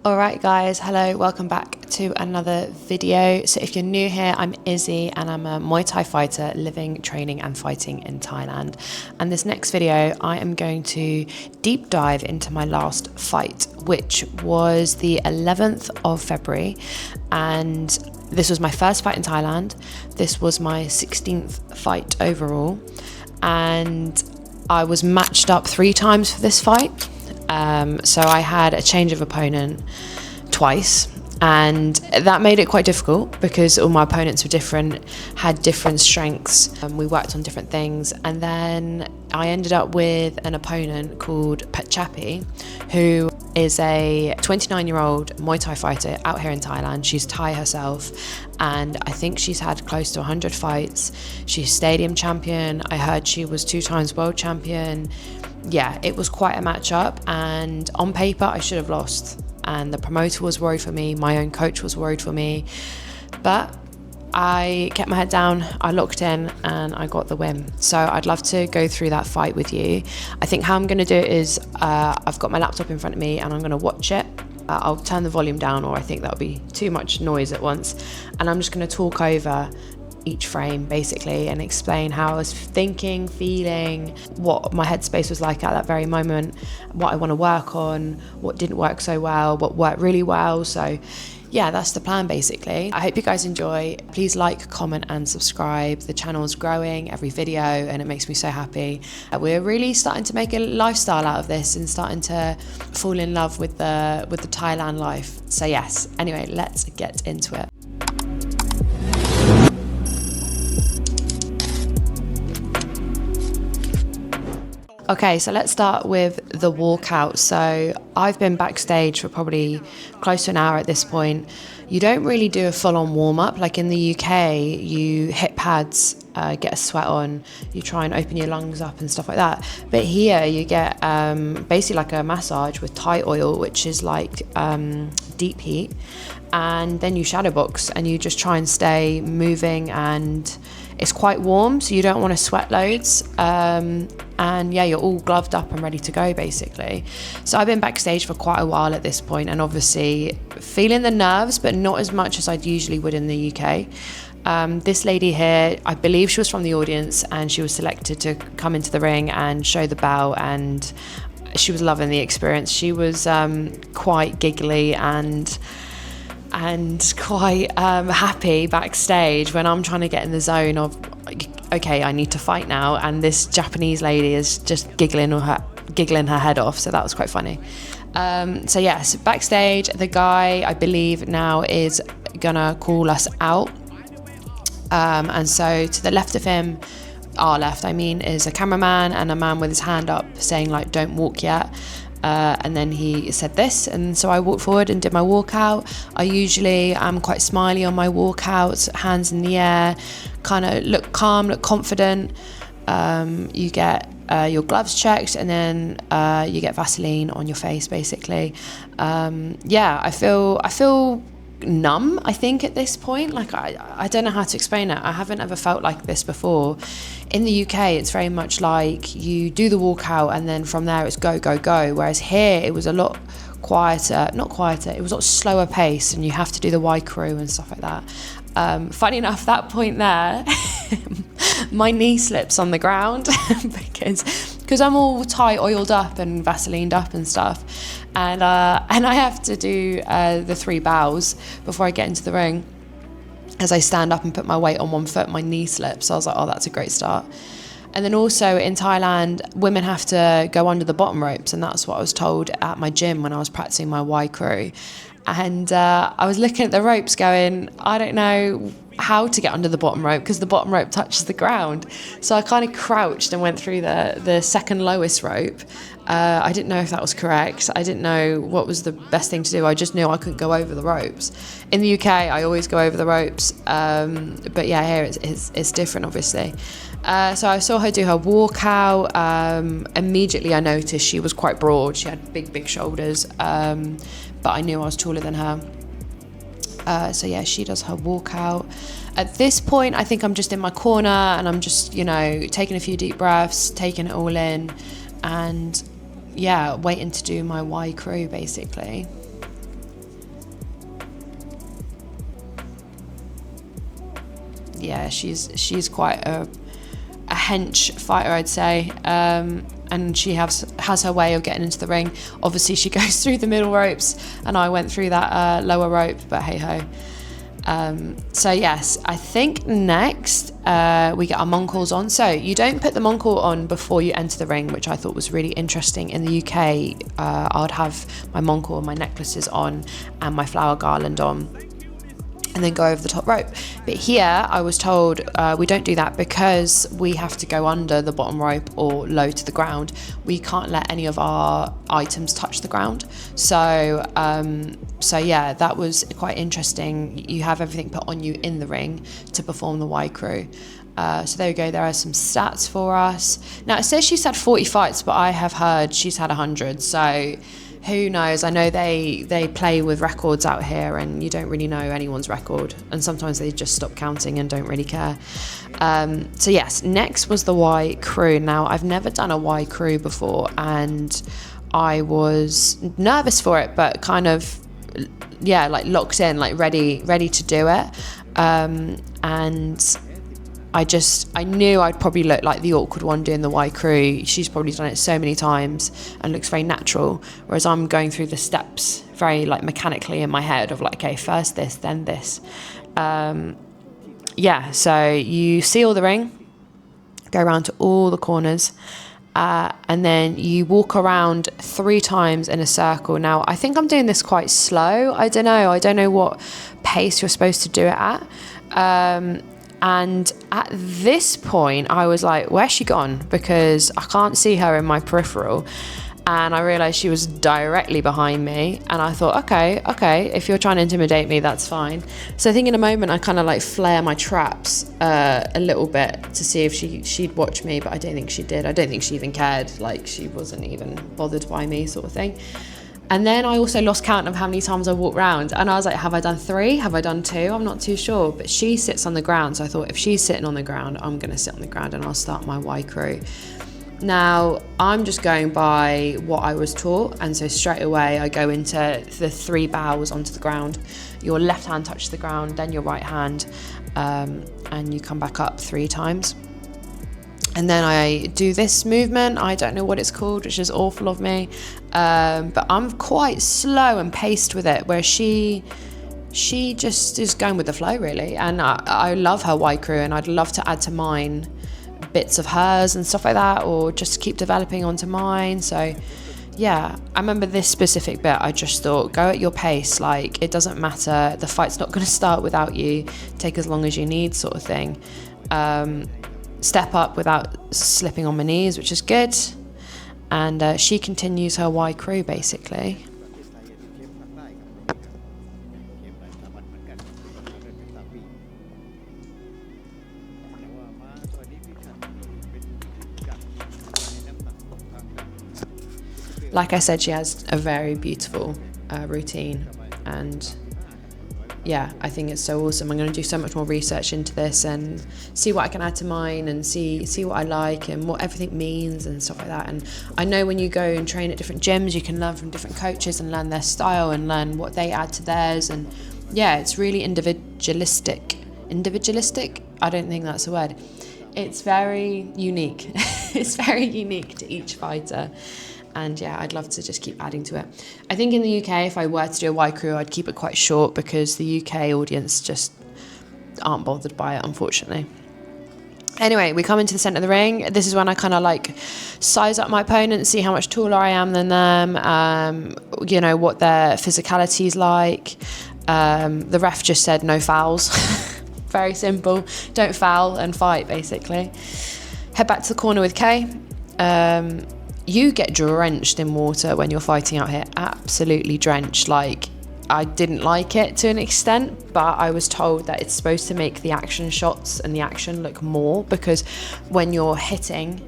Alright guys, hello, welcome back to another video. So if you're new here, I'm Izzy and I'm a Muay Thai fighter living, training and fighting in Thailand. And this next video, I am going to deep dive into my last fight, which was the 11th of February. And this was my first fight in Thailand. This was my 16th fight overall. And I was matched up 3 times for this fight. So I had a change of opponent twice, and that made it quite difficult because all my opponents were different, had different strengths, and we worked on different things. And then I ended up with an opponent called Chappy, who is a 29-year-old Muay Thai fighter out here in Thailand. She's Thai herself, and I think she's had close to 100 fights. She's stadium champion. I heard she was 2 times world champion. Yeah, it was quite a matchup, and on paper I should have lost, and the promoter was worried for me, my own coach was worried for me, but I kept my head down, I locked in, and I got the win. So I'd love to go through that fight with you. I think how I'm going to do it is I've got my laptop in front of me and I'm going to watch it. I'll turn the volume down, or I think that'll be too much noise at once, and I'm just going to talk over each frame basically and explain how I was thinking, feeling, what my headspace was like at that very moment, what I want to work on, what didn't work so well, what worked really well. So yeah, that's the plan basically. I hope you guys enjoy. Please like, comment and subscribe. The channel's growing every video and it makes me so happy. We're really starting to make a lifestyle out of this and starting to fall in love with the Thailand life. So yes, anyway, let's get into it. Okay, so let's start with the walkout. So I've been backstage for probably close to an hour at this point. You don't really do a full-on warm-up. Like in the UK, you hit pads, get a sweat on, you try and open your lungs up and stuff like that. But here you get basically like a massage with Thai oil, which is like deep heat. And then you shadow box and you just try and stay moving, and it's quite warm, so you don't want to sweat loads. And yeah, you're all gloved up and ready to go basically. So I've been backstage for quite a while at this point, and obviously feeling the nerves, but not as much as I'd usually would in the UK. This lady here, I believe she was from the audience, and she was selected to come into the ring and show the bell, and she was loving the experience. She was quite giggly and quite happy backstage when I'm trying to get in the zone of, okay, I need to fight now, and this Japanese lady is just giggling her head off, so that was quite funny. So yes, backstage, the guy I believe now is gonna call us out, and so to the left of him, our left I mean, is a cameraman and a man with his hand up saying like, don't walk yet. And then he said this, and so I walked forward and did my walkout. I usually am quite smiley on my walkouts, hands in the air, kind of look calm, look confident. You get your gloves checked, and then you get Vaseline on your face basically. Yeah, I feel numb, I think, at this point. Like I don't know how to explain it. I haven't ever felt like this before. In the UK, it's very much like you do the walkout and then from there it's go, go, go. Whereas here it was a lot quieter, not quieter, it was a lot slower pace, and you have to do the Wai Kru and stuff like that. Funny enough, that point there, my knee slips on the ground because I'm all Thai oiled up and Vaselined up and stuff. And I have to do the 3 bows before I get into the ring. As I stand up and put my weight on one foot, my knee slips. So I was like, oh, that's a great start. And then also in Thailand, women have to go under the bottom ropes, and that's what I was told at my gym when I was practicing my Wai Kru. And I was looking at the ropes going, I don't know how to get under the bottom rope because the bottom rope touches the ground. So I kind of crouched and went through the second lowest rope. I didn't know if that was correct. I didn't know what was the best thing to do. I just knew I couldn't go over the ropes. In the UK, I always go over the ropes. But yeah, here it's different, obviously. So I saw her do her walkout. Immediately I noticed she was quite broad. She had big shoulders. But I knew I was taller than her. So yeah, she does her walkout. At this point, I think I'm just in my corner and I'm just, taking a few deep breaths, taking it all in, and yeah, waiting to do my Wai Kru basically. yeah, she's quite a hench fighter, I'd say. And she has her way of getting into the ring. Obviously, she goes through the middle ropes, and I went through that lower rope, but hey ho. So yes, I think next we get our moncals on. So you don't put the moncal on before you enter the ring, which I thought was really interesting. In the UK, I would have my moncal and my necklaces on and my flower garland on, and then go over the top rope. But here I was told we don't do that because we have to go under the bottom rope or low to the ground. We can't let any of our items touch the ground. So yeah, that was quite interesting. You have everything put on you in the ring to perform the Wai Kru. So there we go, there are some stats for us. Now it says she's had 40 fights, but I have heard she's had 100, so who knows? I know they play with records out here, and you don't really know anyone's record, and sometimes they just stop counting and don't really care. So yes, next was the Wai Kru. Now I've never done a Wai Kru before, and I was nervous for it, but kind of, yeah, like locked in, like ready to do it. And I knew I'd probably look like the awkward one doing the Wai Kru. She's probably done it so many times and looks very natural, whereas I'm going through the steps very like mechanically in my head of like, okay, first this, then this. Yeah, so you seal the ring, go around to all the corners, and then you walk around 3 times in a circle. Now, I think I'm doing this quite slow. I don't know what pace you're supposed to do it at. And at this point, I was like, where's she gone? Because I can't see her in my peripheral. And I realised she was directly behind me. And I thought, okay, if you're trying to intimidate me, that's fine. So I think in a moment, I kind of like flare my traps a little bit to see if she'd watch me. But I don't think she did. I don't think she even cared. Like, she wasn't even bothered by me, sort of thing. And then I also lost count of how many times I walked around. And I was like, have I done 3? Have I done 2? I'm not too sure. But she sits on the ground. So I thought, if she's sitting on the ground, I'm going to sit on the ground and I'll start my Wai Kru. Now, I'm just going by what I was taught. And so straight away, I go into the 3 bows onto the ground. Your left hand touches the ground, then your right hand. And you come back up 3 times. And then I do this movement. I don't know what it's called, which is awful of me. But I'm quite slow and paced with it, where she just is going with the flow, really. And I love her Wai Kru, and I'd love to add to mine bits of hers and stuff like that, or just keep developing onto mine. So yeah, I remember this specific bit. I just thought, go at your pace. Like, it doesn't matter. The fight's not going to start without you. Take as long as you need, sort of thing. Step up without slipping on my knees, which is good. And she continues her Wai Kru, basically. Like I said, she has a very beautiful routine, and yeah, I think it's so awesome. I'm going to do so much more research into this and see what I can add to mine, and see what I like and what everything means and stuff like that. And I know when you go and train at different gyms, you can learn from different coaches and learn their style and learn what they add to theirs. And yeah, it's really individualistic. I don't think that's a word. It's very unique. It's very unique to each fighter. And yeah, I'd love to just keep adding to it. I think in the UK, if I were to do a Wai Kru, I'd keep it quite short, because the UK audience just aren't bothered by it, unfortunately. Anyway, we come into the centre of the ring. This is when I kind of like size up my opponent, see how much taller I am than them, you know, what their physicality is like. The ref just said no fouls. Very simple. Don't foul and fight, basically. Head back to the corner with Kay. You get drenched in water when you're fighting out here. Absolutely drenched. Like, I didn't like it to an extent, but I was told that it's supposed to make the action shots and the action look more, because when you're hitting...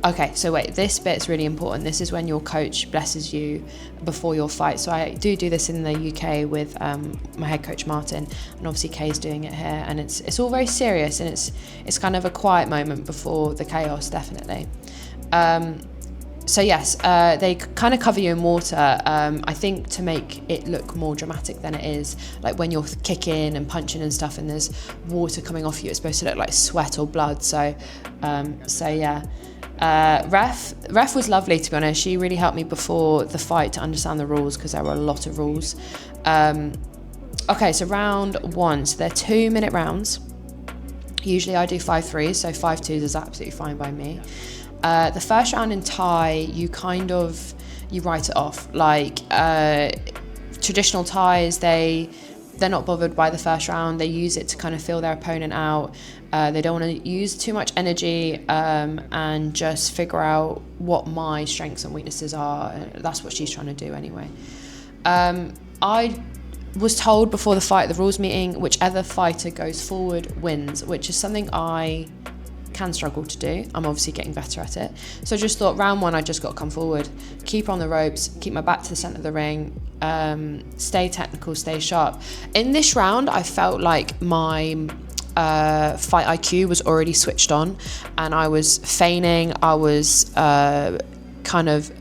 Okay, so wait, this bit's really important. This is when your coach blesses you before your fight. So I do this in the UK with my head coach Martin, and obviously Kay's doing it here, and it's all very serious, and it's kind of a quiet moment before the chaos, definitely. So yes, they kind of cover you in water, I think to make it look more dramatic than it is. Like when you're kicking and punching and stuff and there's water coming off you, it's supposed to look like sweat or blood. So yeah. Ref was lovely, to be honest. She really helped me before the fight to understand the rules, because there were a lot of rules. Okay, so round 1, so they're 2-minute rounds. Usually I do 5-3s, so 5-2s is absolutely fine by me. The first round in Thai, you write it off. Like traditional Thais, they're not bothered by the first round. They use it to kind of feel their opponent out. They don't want to use too much energy, and just figure out what my strengths and weaknesses are. That's what she's trying to do anyway. I was told before the fight, the rules meeting, whichever fighter goes forward wins, which is something I can struggle to do. I'm obviously getting better at it. So I just thought round 1, I just got to come forward, keep on the ropes, keep my back to the centre of the ring, stay technical, stay sharp. In this round, I felt like my fight IQ was already switched on, and I was feigning. I was kind of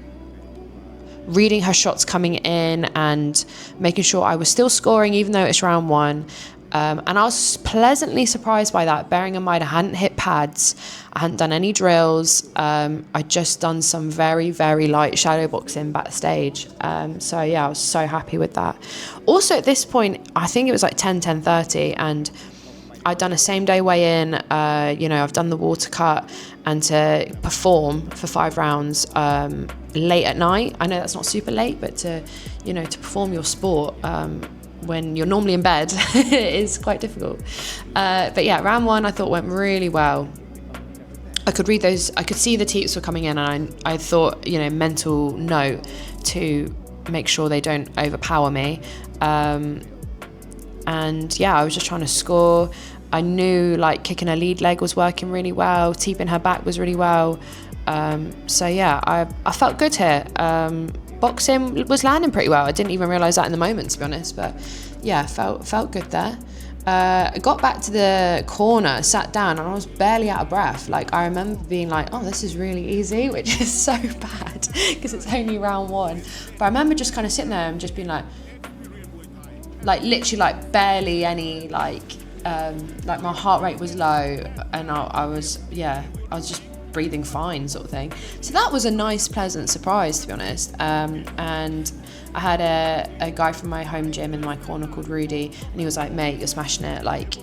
reading her shots coming in and making sure I was still scoring even though it's round 1. And I was pleasantly surprised by that, bearing in mind I hadn't hit pads, I hadn't done any drills, I'd just done some very, very light shadow boxing backstage. So yeah, I was so happy with that. Also at this point, I think it was like 10:30, and I'd done a same day weigh in, I've done the water cut, and to perform for 5 rounds late at night, I know that's not super late, but to perform your sport when you're normally in bed is quite difficult. But yeah, round 1 I thought went really well. I could read those, I could see the teeps were coming in, and I thought, mental note to make sure they don't overpower me. And yeah, I was just trying to score. I knew like kicking her lead leg was working really well, teeping her back was really well. So yeah, I felt good here. Boxing was landing pretty well. I didn't even realise that in the moment, to be honest. But yeah, felt good there. I got back to the corner, sat down, and I was barely out of breath. Like I remember being like, oh, this is really easy, which is so bad because it's only round 1. But I remember just kind of sitting there and just being like literally like barely any like my heart rate was low, and I was just breathing fine, sort of thing. So that was a nice, pleasant surprise, to be honest. And I had a guy from my home gym in my corner called Rudy, and he was like, mate, you're smashing it, like,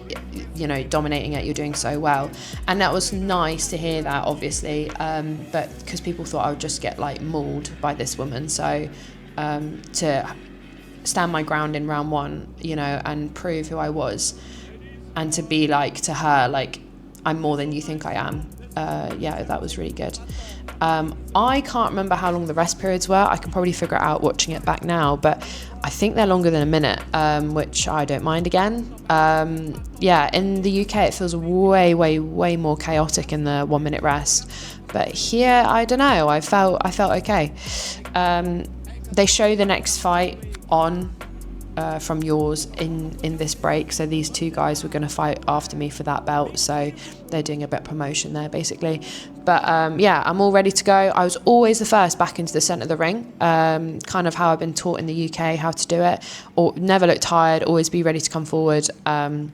dominating it, you're doing so well. And that was nice to hear that, obviously, but because people thought I would just get like mauled by this woman. So to stand my ground in round 1, and prove who I was, and to be like to her, like, I'm more than you think I am. That was really good. I can't remember how long the rest periods were. I can probably figure it out watching it back now, but I think they're longer than a minute, which I don't mind again. In the UK it feels way, way, way more chaotic in the 1 minute rest, but here, I don't know, I felt okay. They show the next fight on from yours in this break, so these 2 guys were going to fight after me for that belt, so they're doing a bit of promotion there basically. But I'm all ready to go. I was always the first back into the centre of the ring, kind of how I've been taught in the UK how to do it, or never look tired, always be ready to come forward. I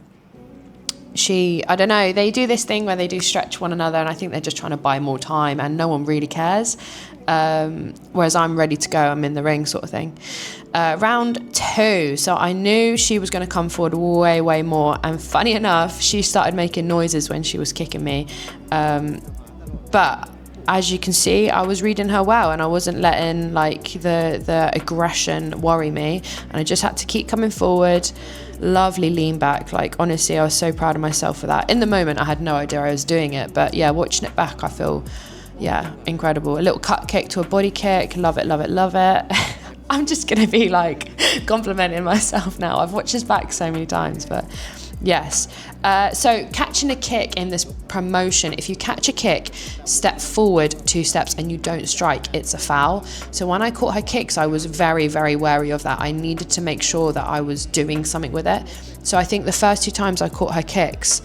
don't know, they do this thing where they do stretch one another, and I think they're just trying to buy more time, and no one really cares. Whereas I'm ready to go, I'm in the ring, sort of thing. Round 2, so I knew she was going to come forward way, way more, and funny enough, she started making noises when she was kicking me, but as you can see, I was reading her well, and I wasn't letting like the aggression worry me, and I just had to keep coming forward. Lovely lean back, like honestly, I was so proud of myself for that. In the moment I had no idea I was doing it, but yeah, watching it back, I feel incredible. A little cut kick to a body kick, love it, love it, love it. I'm just gonna be like complimenting myself now. I've watched this back so many times, but yes. So catching a kick in this promotion, if you catch a kick, step forward 2 steps and you don't strike, it's a foul. So when I caught her kicks, I was very, very wary of that. I needed to make sure that I was doing something with it. So I think the first 2 times I caught her kicks,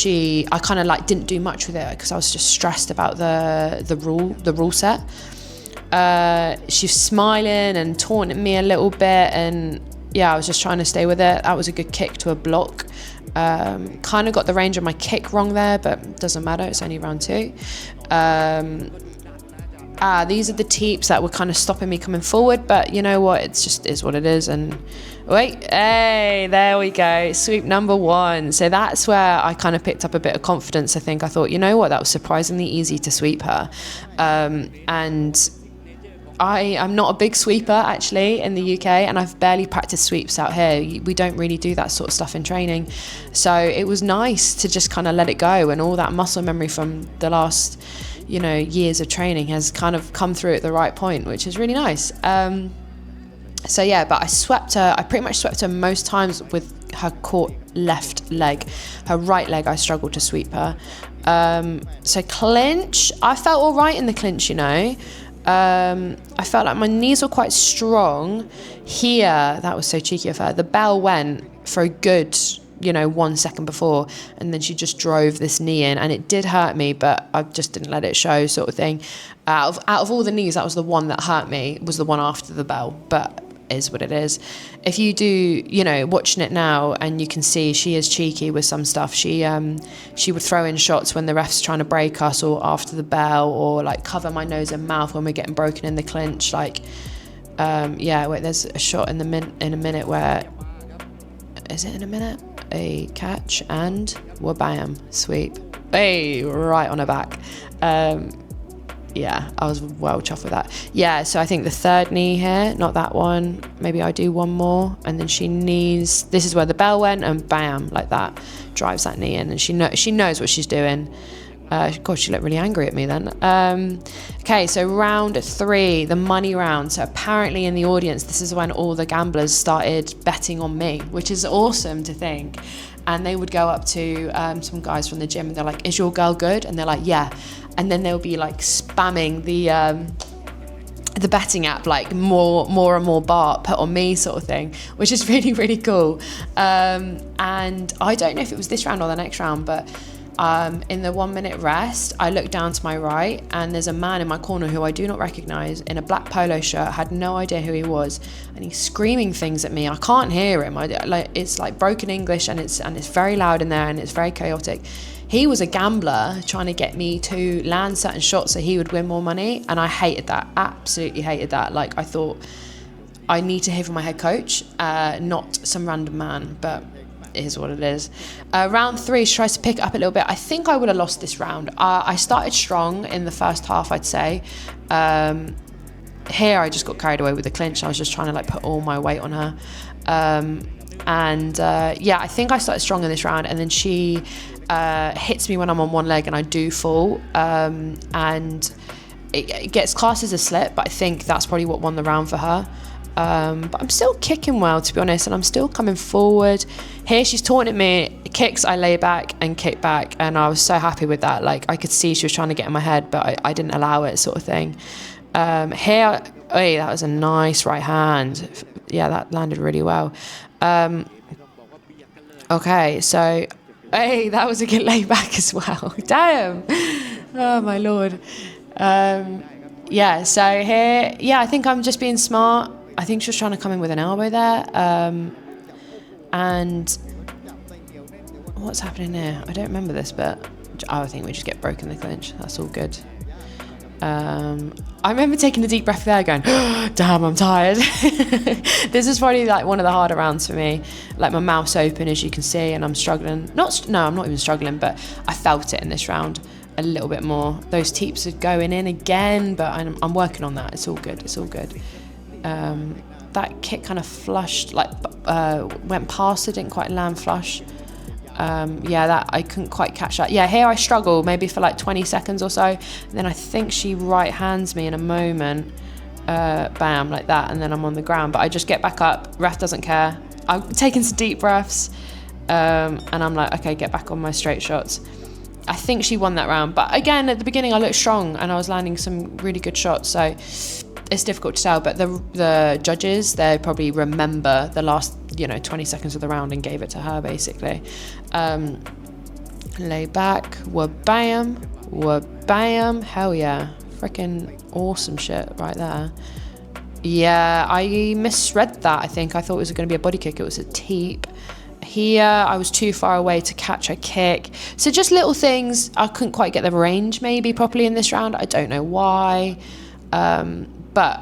I kind of like didn't do much with it because I was just stressed about the rule set. She's smiling and taunting me a little bit, and yeah, I was just trying to stay with it. That was a good kick to a block. Kind of got the range of my kick wrong there, but doesn't matter, it's only round 2. These are the teeps that were kind of stopping me coming forward, but you know what, it's just is what it is. And hey, there we go, sweep number 1. So that's where I kind of picked up a bit of confidence. I think I thought, you know what, that was surprisingly easy to sweep her. And I'm not a big sweeper actually in the UK, and I've barely practiced sweeps out here. We don't really do that sort of stuff in training, so it was nice to just kind of let it go, and all that muscle memory from the last years of training has kind of come through at the right point, which is really nice. So yeah, but I pretty much swept her most times with her caught left leg. Her right leg I struggled to sweep her. So clinch, I felt all right in the clinch, I felt like my knees were quite strong. Here, that was so cheeky of her, the bell went for a good 1 second before, and then she just drove this knee in, and it did hurt me, but I just didn't let it show, sort of thing. Out of all the knees, that was the one that hurt me, was the one after the bell, but is what it is. If you do, watching it now, and you can see she is cheeky with some stuff. She would throw in shots when the ref's trying to break us, or after the bell, or like cover my nose and mouth when we're getting broken in the clinch. Like, there's a shot in a minute where, is it in a minute? A catch and wabam, sweep. Hey, right on her back. I was well chuffed with that. Yeah, so I think the third knee here, not that one. Maybe I do one more, and then she knees. This is where the bell went, and bam, like that, drives that knee in, and she knows what she's doing. God, she looked really angry at me then. Okay, so round 3, the money round. So apparently in the audience, this is when all the gamblers started betting on me, which is awesome to think. And they would go up to some guys from the gym, and they're like, "Is your girl good?" And they're like, "Yeah." And then they'll be like spamming the betting app, like more and more bar put on me, sort of thing, which is really, really cool. And I don't know if it was this round or the next round, but in the 1 minute rest, I looked down to my right, and there's a man in my corner who I do not recognize, in a black polo shirt. Had no idea who he was, and he's screaming things at me. I can't hear him. It's like broken English, and it's very loud in there, and it's very chaotic. He was a gambler trying to get me to land certain shots so he would win more money, and I hated that. Absolutely hated that. Like, I thought, I need to hear from my head coach, not some random man, but it is what it is. Round 3, she tries to pick it up a little bit. I think I would have lost this round. I started strong in the first half, I'd say. Here I just got carried away with the clinch. I was just trying to put all my weight on her. I think I started strong in this round, and then she hits me when I'm on one leg, and I do fall. And it gets classed as a slip, but I think that's probably what won the round for her. But I'm still kicking well, to be honest, and I'm still coming forward. Here she's taunting me, kicks, I lay back and kick back, and I was so happy with that. Like, I could see she was trying to get in my head, but I didn't allow it, sort of thing. Here, that was a nice right hand. Yeah, that landed really well. Okay, so, that was a good lay back as well. Damn. Oh, my Lord. So here, I think I'm just being smart. I think she was trying to come in with an elbow there. And what's happening here? I don't remember this bit. I think we just get broken the clinch. That's all good. I remember taking a deep breath there going, damn, I'm tired. This is probably like one of the harder rounds for me. Like, my mouth's open, as you can see, and I'm struggling. I'm not even struggling, but I felt it in this round a little bit more. Those teeps are going in again, but I'm working on that. It's all good. That kick kind of flushed, went past it, didn't quite land flush. That I couldn't quite catch that. Yeah, here I struggle maybe for like 20 seconds or so. And then I think she right hands me in a moment, bam, like that, and then I'm on the ground. But I just get back up. Ref doesn't care. I'm taking some deep breaths, and I'm like, okay, get back on my straight shots. I think she won that round. But again, at the beginning, I looked strong and I was landing some really good shots. So it's difficult to tell. But the judges, they probably remember the last 20 seconds of the round and gave it to her, basically. Lay back, wabam, hell yeah. freaking awesome shit right there. Yeah, I misread that, I think. I thought it was going to be a body kick. It was a teep. Here, I was too far away to catch a kick. So just little things. I couldn't quite get the range maybe properly in this round. I don't know why. But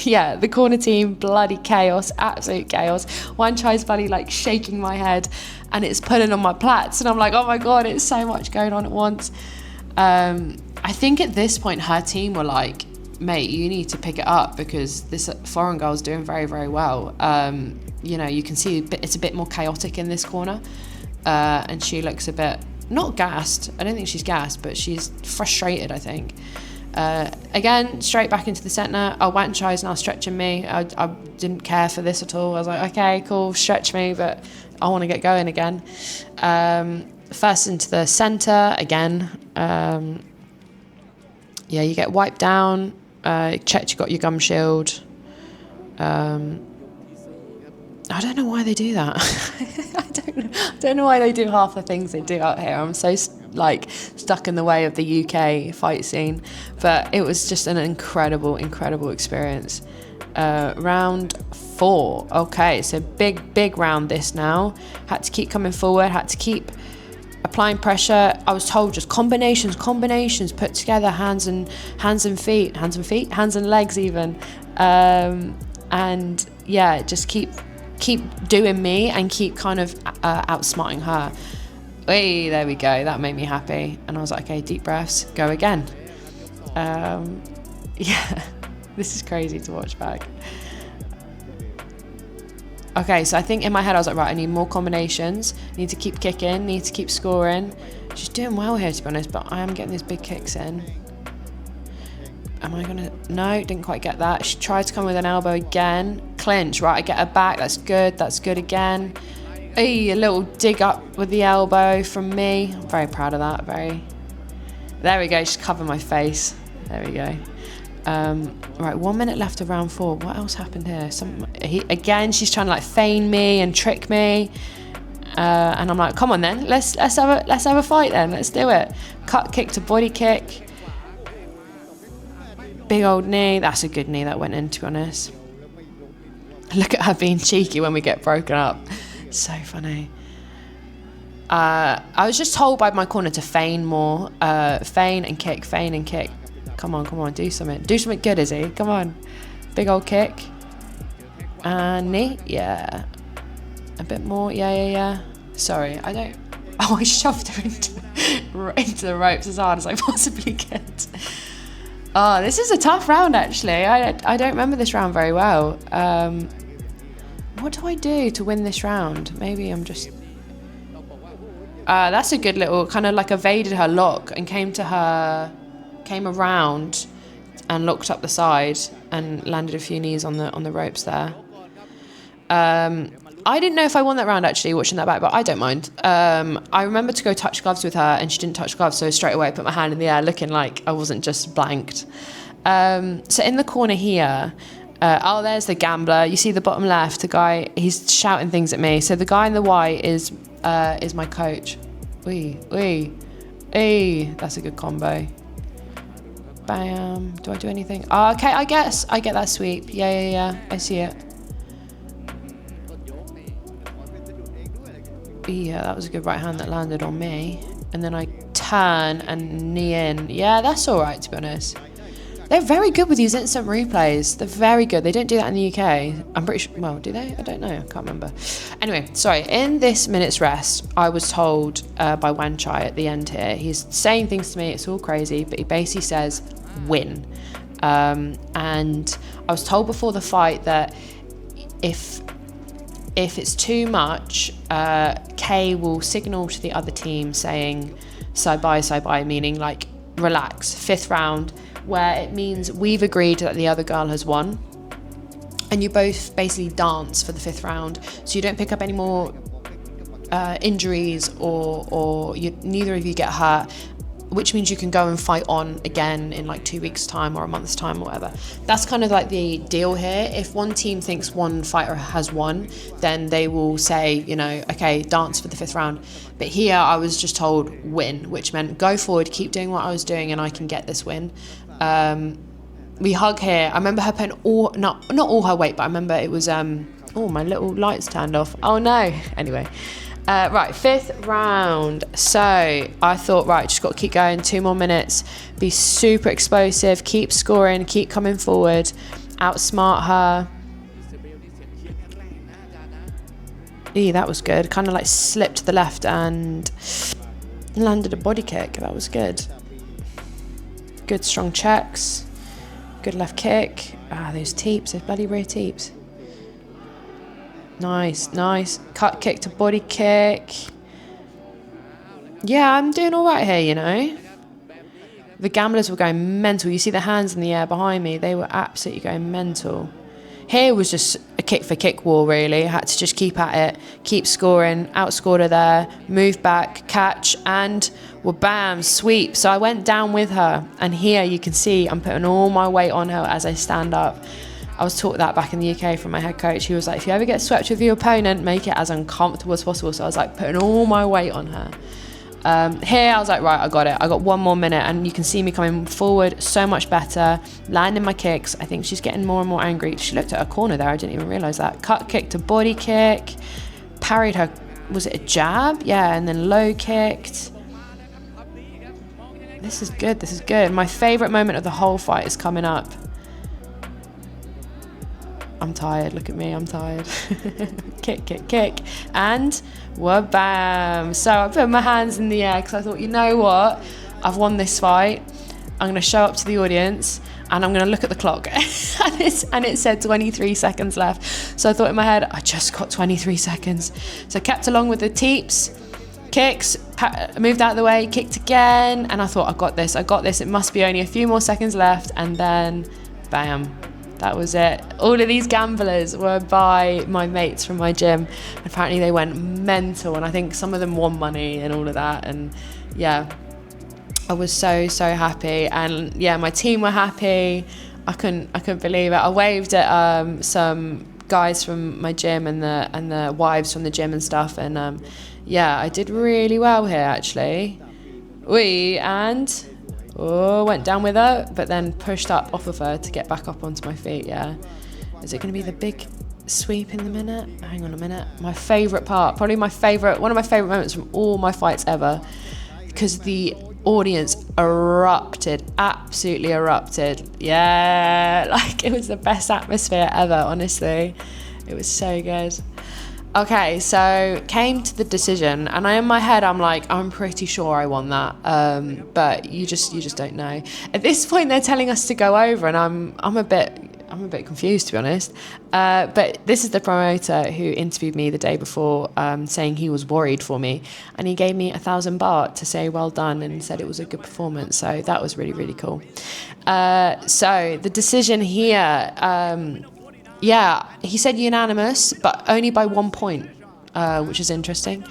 yeah, the corner team, bloody chaos, absolute chaos. One tries bloody like shaking my head and it's pulling on my plaits. And I'm like, oh my God, it's so much going on at once. I think at this point, her team were like, mate, you need to pick it up because this foreign girl's doing very, very well. You know, you can see it's a bit more chaotic in this corner. And she looks a bit, not gassed. I don't think she's gassed, but she's frustrated, I think. Again, straight back into the centre. Wan Chai's now stretching me. I didn't care for this at all. I was like, okay, cool, stretch me, but I want to get going again. First into the centre again. Yeah, you get wiped down. Checked you got your gum shield. I don't know why they do that. I don't know why they do half the things they do out here. I'm so like stuck in the way of the UK fight scene, but it was just an incredible experience. Round 4. Okay, so big round this now. Had to keep coming forward. Had to keep applying pressure. I was told just combinations put together, hands and legs even, and yeah, just keep doing me and keep kind of outsmarting her. Hey, there we go. That made me happy, and I was like, okay, deep breaths, go again. Yeah, this is crazy to watch back. Okay, so I think in my head I was like, right, I need more combinations, need to keep kicking, need to keep scoring. She's doing well here, to be honest, but I am getting these big kicks in. Am I gonna? No, didn't quite get that. She tried to come with an elbow again. Clinch, right, I get her back, that's good again. Hey, a little dig up with the elbow from me. I'm very proud of that, there we go, just cover my face. There we go. Right, 1 minute left of round 4. What else happened here? Again, she's trying to like feign me and trick me, and I'm like, come on then, let's have a fight then. Let's do it. Cut kick to body kick. Big old knee. That's a good knee that went in, to be honest. Look at her being cheeky when we get broken up. So funny. I was just told by my corner to feign more. Feign and kick. Come on, do something. Do something good, Izzy. Come on. Big old kick. And knee. Yeah. A bit more. Yeah. Sorry, I don't... Oh, I shoved her into the ropes as hard as I possibly could. Oh, this is a tough round, actually. I don't remember this round very well. What do I do to win this round? Maybe I'm just... that's a good little... Kind of like evaded her lock and came around and looked up the side and landed a few knees on the ropes there. I didn't know if I won that round, actually, watching that back, but I don't mind. I remember to go touch gloves with her, and she didn't touch gloves, so straight away I put my hand in the air, looking like I wasn't just blanked. So in the corner here, there's the gambler. You see the bottom left, the guy, he's shouting things at me. So the guy in the white is my coach. Wee. That's a good combo. Bam. Do I do anything? Oh, okay, I guess I get that sweep. Yeah. I see it. Yeah, that was a good right hand that landed on me. And then I turn and knee in. Yeah, that's all right, to be honest. They're very good with these instant replays. They're very good. They don't do that in the UK. I'm pretty sure. Well, do they? I don't know. I can't remember. Anyway, sorry. In this minute's rest, I was told by Wan Chai at the end here, he's saying things to me. It's all crazy, but he basically says, win. And I was told before the fight that if it's too much, Kay will signal to the other team saying side by, meaning like relax, 5th round, where it means we've agreed that the other girl has won, and you both basically dance for the 5th round, so you don't pick up any more injuries or neither of you get hurt. which means you can go and fight on again in like 2 weeks time or a month's time or whatever. That's kind of like the deal here. If one team thinks one fighter has won, then they will say, you know, okay, dance for the 5th round. But here I was just told win, which meant go forward, keep doing what I was doing, and I can get this win. We hug here. I remember her putting not all her weight, but I remember it was oh, my little lights turned off. Oh no. Anyway, right, 5th round. So I thought, right, just got to keep going, 2 more minutes, be super explosive, keep scoring, keep coming forward, outsmart her. That was good. Kind of like slipped to the left and landed a body kick. That was good. Good strong checks. Good left kick. Those teeps, those bloody rear teeps. Nice, nice. Cut kick to body kick. Yeah, I'm doing all right here, you know. The gamblers were going mental. You see the hands in the air behind me. They were absolutely going mental. Here was just a kick for kick war, really. I had to just keep at it, keep scoring, outscored her there, move back, catch, and well, bam, sweep. So I went down with her, and here you can see I'm putting all my weight on her as I stand up. I was taught that back in the UK from my head coach. He was like, if you ever get swept with your opponent, make it as uncomfortable as possible. So I was like putting all my weight on her. Here I was like, right, I got it. I got 1 more minute, and you can see me coming forward so much better, landing my kicks. I think she's getting more and more angry. She looked at her corner there. I didn't even realise that. Cut kick to body kick. Parried her, was it a jab? Yeah, and then low kicked. This is good. This is good. My favourite moment of the whole fight is coming up. I'm tired, look at me, I'm tired. Kick, kick, kick. And bam. So I put my hands in the air because I thought, you know what? I've won this fight. I'm going to show up to the audience and I'm going to look at the clock. and it said 23 seconds left. So I thought in my head, I just got 23 seconds. So I kept along with the teeps, kicks, moved out of the way, kicked again. And I thought, I got this. It must be only a few more seconds left. And then, bam. That was it. All of these gamblers were by my mates from my gym. Apparently they went mental, and I think some of them won money and all of that. And yeah, I was so happy. And yeah, my team were happy. I couldn't believe it. I waved at some guys from my gym and the wives from the gym and stuff. And yeah, I did really well here actually. Went down with her, but then pushed up off of her to get back up onto my feet, yeah. Is it going to be the big sweep in the minute? Hang on a minute. My favourite part, probably one of my favourite moments from all my fights ever, because the audience erupted, absolutely erupted. Yeah, like it was the best atmosphere ever, honestly. It was so good. Okay, so came to the decision, and in my head I'm like, I'm pretty sure I won that, but you just don't know. At this point, they're telling us to go over, and I'm a bit confused, to be honest. But this is the promoter who interviewed me the day before, saying he was worried for me, and he gave me 1,000 baht to say well done, and said it was a good performance. So that was really, really cool. So the decision here. Yeah, he said unanimous, but only by 1 point, which is interesting.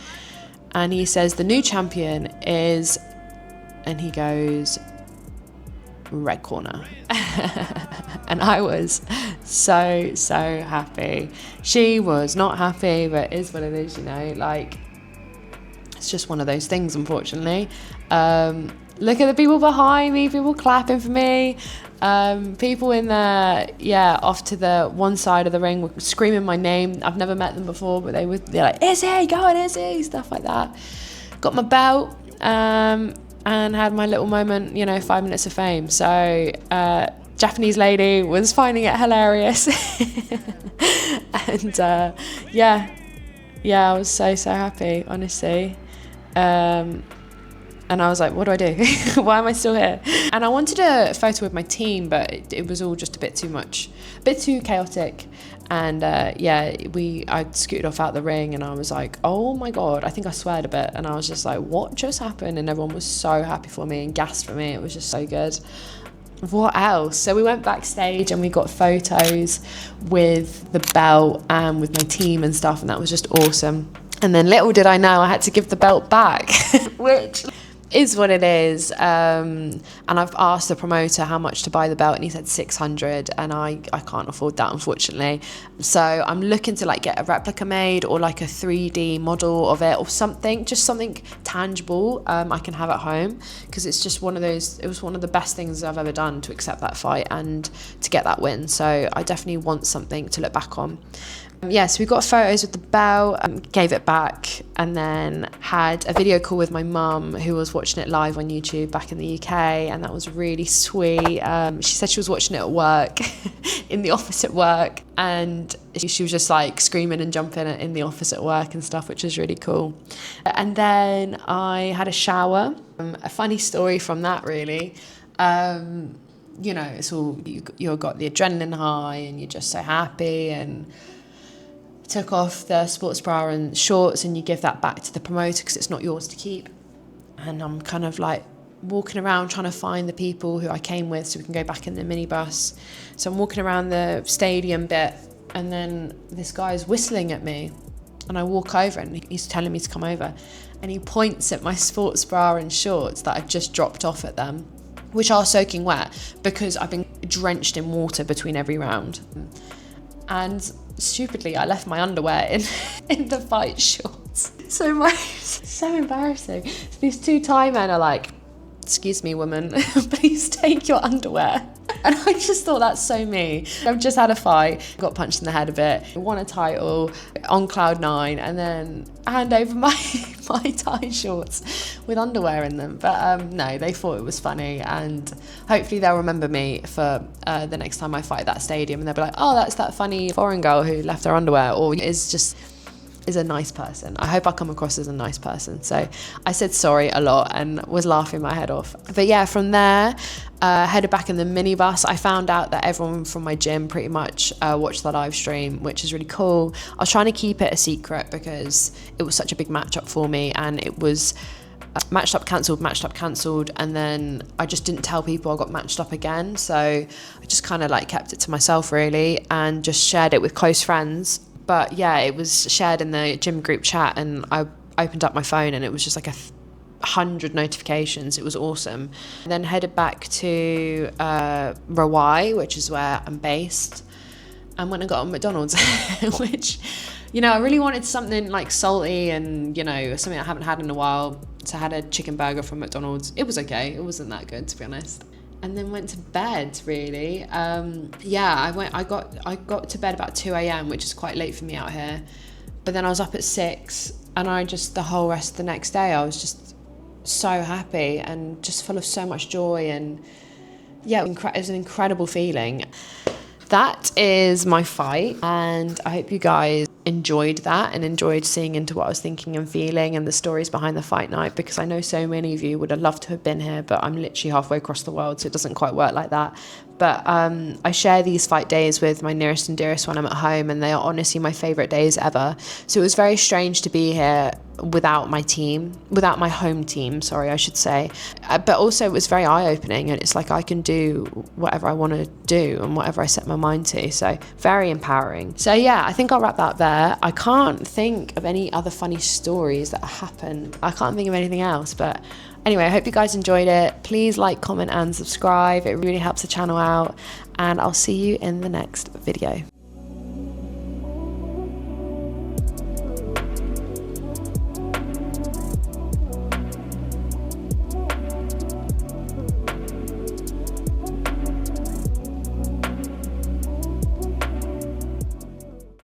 And he says the new champion is, and he goes, red corner. And I was so happy. She was not happy, but it is what it is, you know, like, it's just one of those things, unfortunately. Look at the people behind me, people clapping for me. People in the, off to the one side of the ring were screaming my name. I've never met them before, but they're like, Izzy, go on, Izzy, stuff like that. Got my belt, and had my little moment, 5 minutes of fame. So, Japanese lady was finding it hilarious. And, I was so happy, honestly. And I was like, what do I do? Why am I still here? And I wanted a photo with my team, but it was all just a bit too much, a bit too chaotic. And I scooted off out the ring, and I was like, oh my God, I think I sweared a bit. And I was just like, what just happened? And everyone was so happy for me and gassed for me. It was just so good. What else? So we went backstage and we got photos with the belt and with my team and stuff, and that was just awesome. And then little did I know I had to give the belt back, which is what it is. And I've asked the promoter how much to buy the belt, and he said 600, and I can't afford that, unfortunately. So I'm looking to like get a replica made, or like a 3D model of it, or something, just something tangible I can have at home, because it's just one of those, it was one of the best things I've ever done to accept that fight and to get that win. So I definitely want something to look back on. So we got photos with the belt, gave it back, and then had a video call with my mum, who was watching it live on YouTube back in the UK, and that was really sweet. She said she was watching it at work, in the office at work, and she was just like screaming and jumping in the office at work and stuff, which was really cool. And then I had a shower. A funny story from that, really. You know, it's all, you've got the adrenaline high and you're just so happy, and took off the sports bra and shorts, and you give that back to the promoter because it's not yours to keep. And I'm kind of like walking around trying to find the people who I came with so we can go back in the minibus. So I'm walking around the stadium bit, and then this guy's whistling at me, and I walk over and he's telling me to come over, and he points at my sports bra and shorts that I've just dropped off at them, which are soaking wet because I've been drenched in water between every round. And stupidly, I left my underwear in the fight shorts. So embarrassing. So these two Thai men are like, "Excuse me, woman, please take your underwear." And I just thought, that's so me. I've just had a fight, got punched in the head a bit, won a title, on cloud 9, and then hand over my Thai shorts with underwear in them. But no, they thought it was funny, and hopefully they'll remember me for the next time I fight at that stadium, and they'll be like, "Oh, that's that funny foreign girl who left her underwear," or is a nice person. I hope I come across as a nice person. So I said sorry a lot and was laughing my head off. But yeah, from there, headed back in the minibus. I found out that everyone from my gym pretty much watched the live stream, which is really cool. I was trying to keep it a secret because it was such a big matchup for me, and it was matched up, cancelled, and then I just didn't tell people I got matched up again. So I just kind of like kept it to myself, really, and just shared it with close friends. But yeah, it was shared in the gym group chat, and I opened up my phone and it was just like 100 notifications. It was awesome. And then headed back to Rawai, which is where I'm based, and went and got on McDonald's, which, you know, I really wanted something like salty and, you know, something I haven't had in a while. So I had a chicken burger from McDonald's. It was okay. It wasn't that good, to be honest. And then went to bed, really. I got to bed about 2 a.m, which is quite late for me out here. But then I was up at 6, and the whole rest of the next day, I was just so happy and just full of so much joy. And yeah, it was an incredible feeling. That is my fight, and I hope you guys enjoyed that and enjoyed seeing into what I was thinking and feeling and the stories behind the fight night, because I know so many of you would have loved to have been here, but I'm literally halfway across the world, so it doesn't quite work like that. But I share these fight days with my nearest and dearest when I'm at home, and they are honestly my favourite days ever. So it was very strange to be here without my home team, I should say. But also it was very eye-opening, and it's like I can do whatever I want to do and whatever I set my mind to. So very empowering. So yeah, I think I'll wrap that up there. I can't think of any other funny stories that happened. I can't think of anything else, but anyway, I hope you guys enjoyed it. Please like, comment and subscribe. It really helps the channel out, and I'll see you in the next video.